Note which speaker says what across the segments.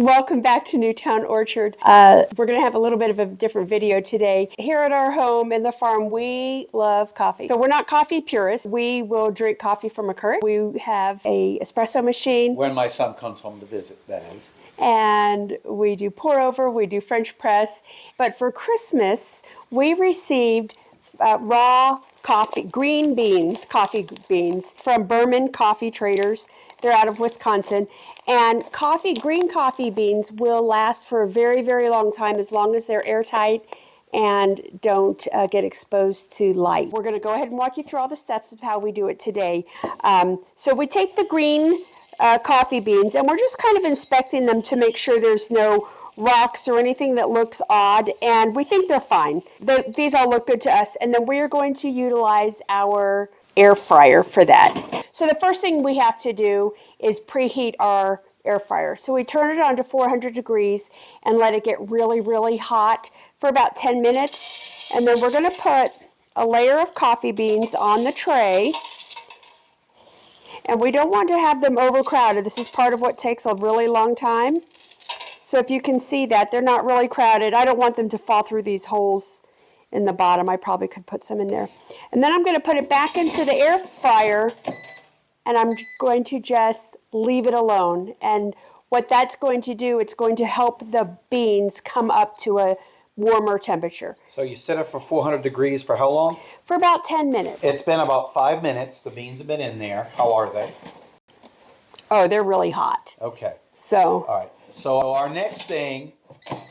Speaker 1: Welcome back to Newtown Orchard. We're going to have a little bit of a different video today. Here at our home in the farm, we love coffee. So we're not coffee purists. We will drink coffee from a Keurig. We have a espresso machine.
Speaker 2: When my son comes home to visit, that is.
Speaker 1: And we do pour over, we do French press. But for Christmas, we received raw coffee, green beans, coffee beans from Berman Coffee Traders. They're out of Wisconsin. And green coffee beans will last for a very, very long as they're airtight and don't get exposed to light. We're going to go ahead and walk you through all the steps of how we do it today. So we take the green coffee beans and we're just kind of inspecting them to make sure there's no rocks or anything that looks odd, and we think they're fine. These all look good to us, and then we are going to utilize our air fryer for that. So the first thing we have to do is preheat our air fryer. So we turn it on to 400 degrees and let it get really, really hot for about 10 minutes. And then we're going to put a layer of coffee beans on the tray. And we don't want to have them overcrowded. This is part of what takes a really long time. So if you can see that, they're not really crowded. I don't want them to fall through these holes in the bottom. I probably could put some in there. And then I'm going to put it back into the air fryer, and I'm going to just leave it alone. And what that's going to do, it's going to help the beans come up to a warmer temperature.
Speaker 2: So you set it for 400 degrees for how long?
Speaker 1: For about 10 minutes.
Speaker 2: It's been about 5 minutes. The beans have been in there. How are they?
Speaker 1: Oh, they're really hot.
Speaker 2: Okay.
Speaker 1: So.
Speaker 2: All right. So our next thing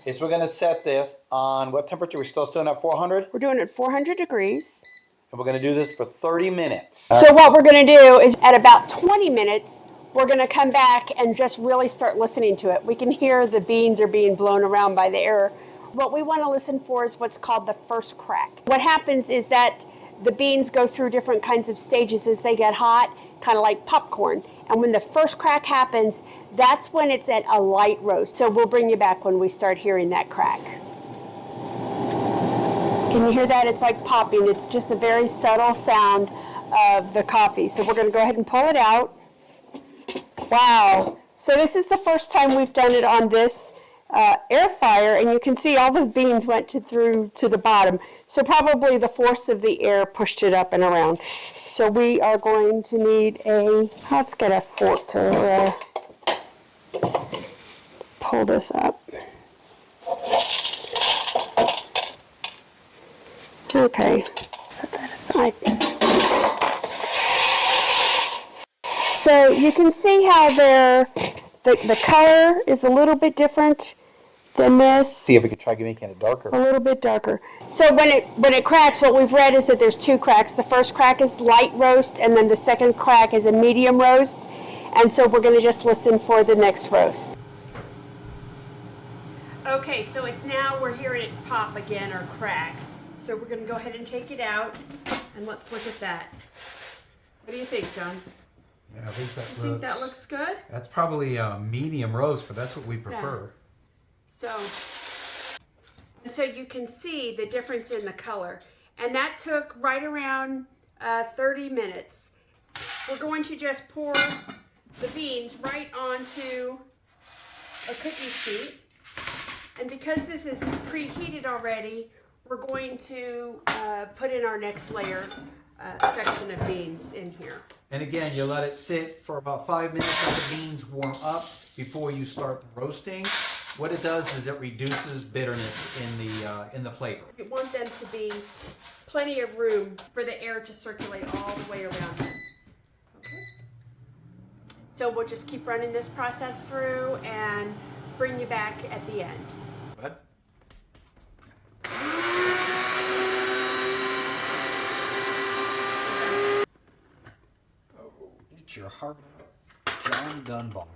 Speaker 2: is we're going to set this on what temperature? We're still doing at 400?
Speaker 1: We're doing it at 400 degrees.
Speaker 2: And we're going to do this for 30 minutes.
Speaker 1: So what we're going to do is at about 20 minutes, we're going to come back and just really start listening to it. We can hear the beans are being blown around by the air. What we want to listen for is what's called the first crack. What happens is that the beans go through different kinds of stages as they get hot, kind of like popcorn. And when the first crack happens, that's when it's at a light roast. So we'll bring you back when we start hearing that crack. Can you hear that? It's like popping. It's just a very subtle sound of the coffee. So we're going to go ahead and pull it out. Wow. So this is the first time we've done it on this air fryer, and you can see all the beans went through to the bottom. So probably the force of the air pushed it up and around. So we are going to need let's get a fork to pull this up. Okay, set that aside. So you can see how the color is a little bit different than this.
Speaker 2: See if we can try making it darker.
Speaker 1: A little bit darker. So when it cracks, what we've read is that there's two cracks. The first crack is light roast, and then the second crack is a medium roast. And so we're going to just listen for the next roast. Okay, so we're hearing it pop again or crack. So we're going to go ahead and take it out, and let's look at that. What do you think, John?
Speaker 3: Yeah, I think
Speaker 1: think that looks good?
Speaker 3: That's probably a medium roast, but that's what we prefer.
Speaker 1: Yeah. So you can see the difference in the color. And that took right around 30 minutes. We're going to just pour the beans right onto a cookie sheet. And because this is preheated already, we're going to put in our next layer section of beans in here.
Speaker 3: And again, you let it sit for about 5 minutes, let the beans warm up before you start roasting. What it does is it reduces bitterness in the flavor.
Speaker 1: You want them to be plenty of room for the air to circulate all the way around them. Okay. So we'll just keep running this process through and bring you back at the end.
Speaker 2: Go ahead. It's your heart, John Dunbar.